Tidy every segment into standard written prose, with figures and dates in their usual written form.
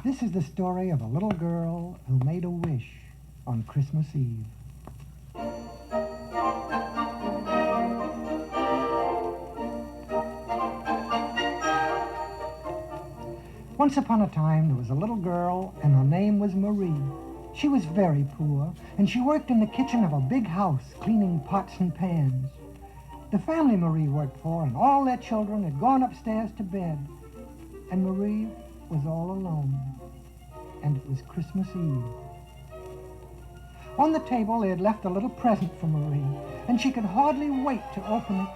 This is the story of a little girl who made a wish on Christmas Eve. Once upon a time, there was a little girl, and her name was Marie. She was very poor, and she worked in the kitchen of a big house, cleaning pots and pans. The family Marie worked for and all their children had gone upstairs to bed, and Marie was all alone. And it was Christmas Eve. On the table, they had left a little present for Marie, and she could hardly wait to open it.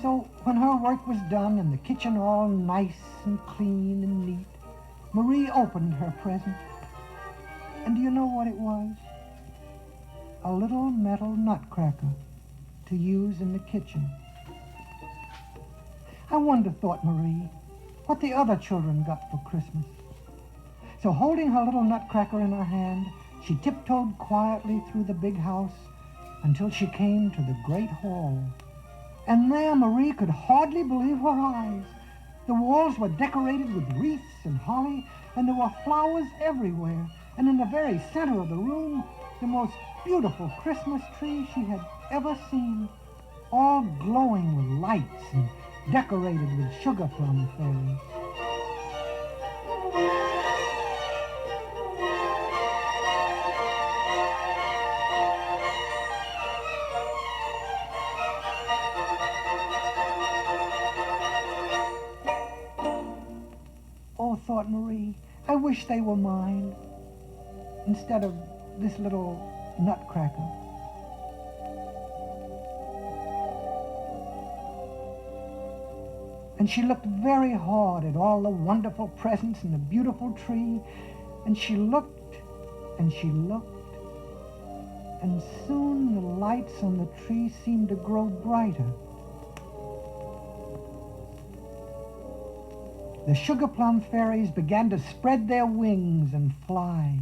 So when her work was done and the kitchen all nice and clean and neat, Marie opened her present. And do you know what it was? A little metal nutcracker to use in the kitchen. I wonder, thought Marie, what the other children got for Christmas. So holding her little nutcracker in her hand, she tiptoed quietly through the big house until she came to the great hall. And there Marie could hardly believe her eyes. The walls were decorated with wreaths and holly, and there were flowers everywhere. And in the very center of the room, the most beautiful Christmas tree she had ever seen, all glowing with lights and decorated with sugar plum fairies. Oh, thought Marie, I wish they were mine, instead of this little nutcracker. And she looked very hard at all the wonderful presents and the beautiful tree, and she looked, and she looked, and soon the lights on the tree seemed to grow brighter. The sugar plum fairies began to spread their wings and fly.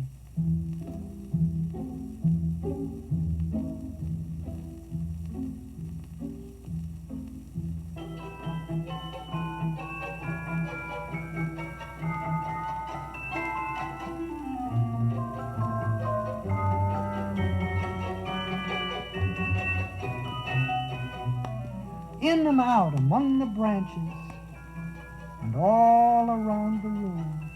In and out among the branches and all around the room.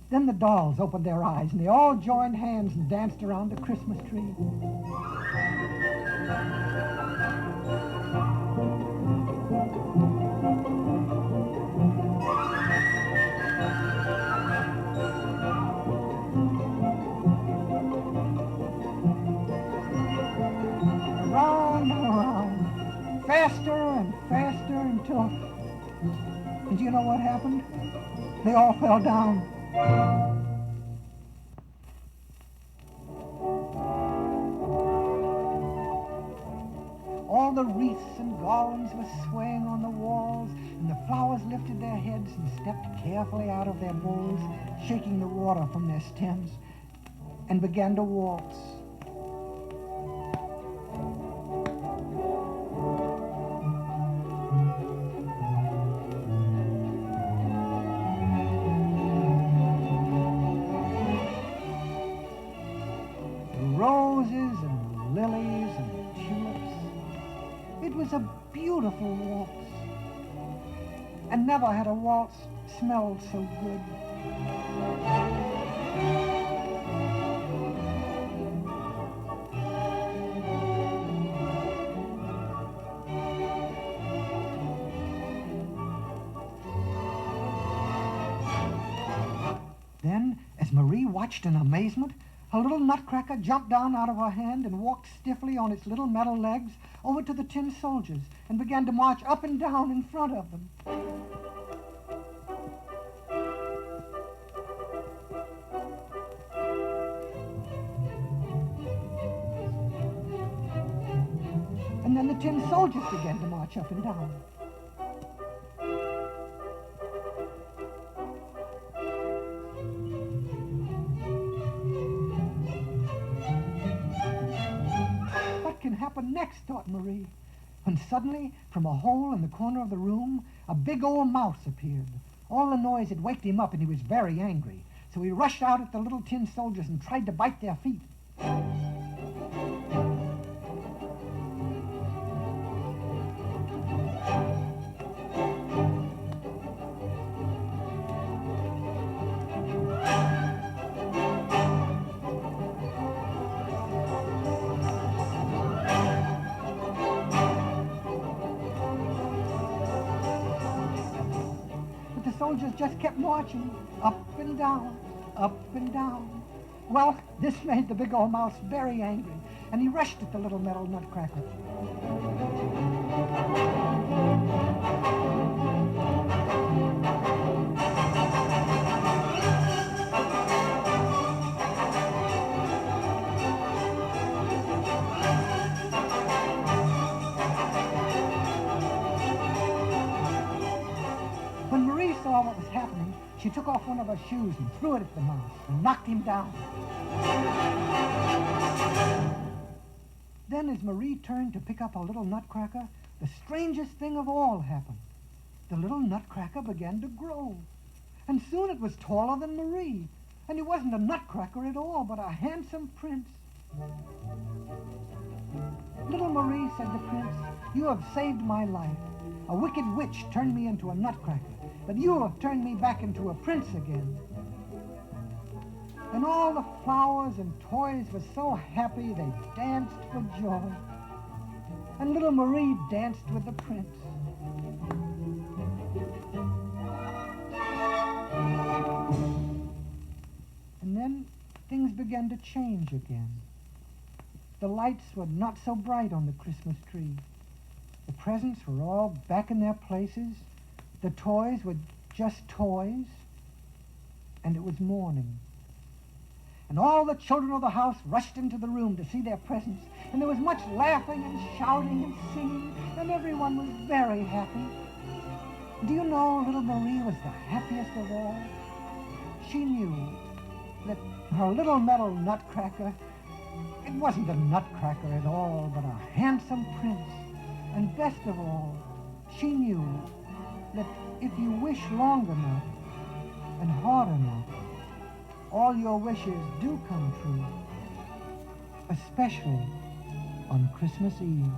Then the dolls opened their eyes and they all joined hands and danced around the Christmas tree. Faster and faster until... And do you know what happened? They all fell down. All the wreaths and garlands were swaying on the walls, and the flowers lifted their heads and stepped carefully out of their bowls, shaking the water from their stems, and began to waltz. Roses and lilies and tulips. It was a beautiful waltz. And never had a waltz smelled so good. Then, as Marie watched in amazement, her little nutcracker jumped down out of her hand and walked stiffly on its little metal legs over to the tin soldiers and began to march up and down in front of them. And then the tin soldiers began to march up and down. happen next?" thought Marie. When suddenly, from a hole in the corner of the room, a big old mouse appeared. All the noise had waked him up, and he was very angry. So he rushed out at the little tin soldiers and tried to bite their feet. The soldiers just kept marching, up and down, up and down. Well, this made the big old mouse very angry, and he rushed at the little metal Nutcracker. When Marie saw what was happening, she took off one of her shoes and threw it at the mouse and knocked him down. Then as Marie turned to pick up a little Nutcracker, the strangest thing of all happened. The little Nutcracker began to grow, and soon it was taller than Marie, and it wasn't a Nutcracker at all, but a handsome prince. "Little Marie," said the prince, "you have saved my life. A wicked witch turned me into a Nutcracker, but you have turned me back into a prince again." And all the flowers and toys were so happy they danced for joy. And little Marie danced with the prince. And then things began to change again. The lights were not so bright on the Christmas tree. The presents were all back in their places. The toys were just toys. And it was morning. And all the children of the house rushed into the room to see their presents. And there was much laughing and shouting and singing. And everyone was very happy. Do you know little Marie was the happiest of all? She knew that her little metal Nutcracker, it wasn't a Nutcracker at all, but a handsome prince. And best of all, she knew that if you wish long enough and hard enough, all your wishes do come true, especially on Christmas Eve.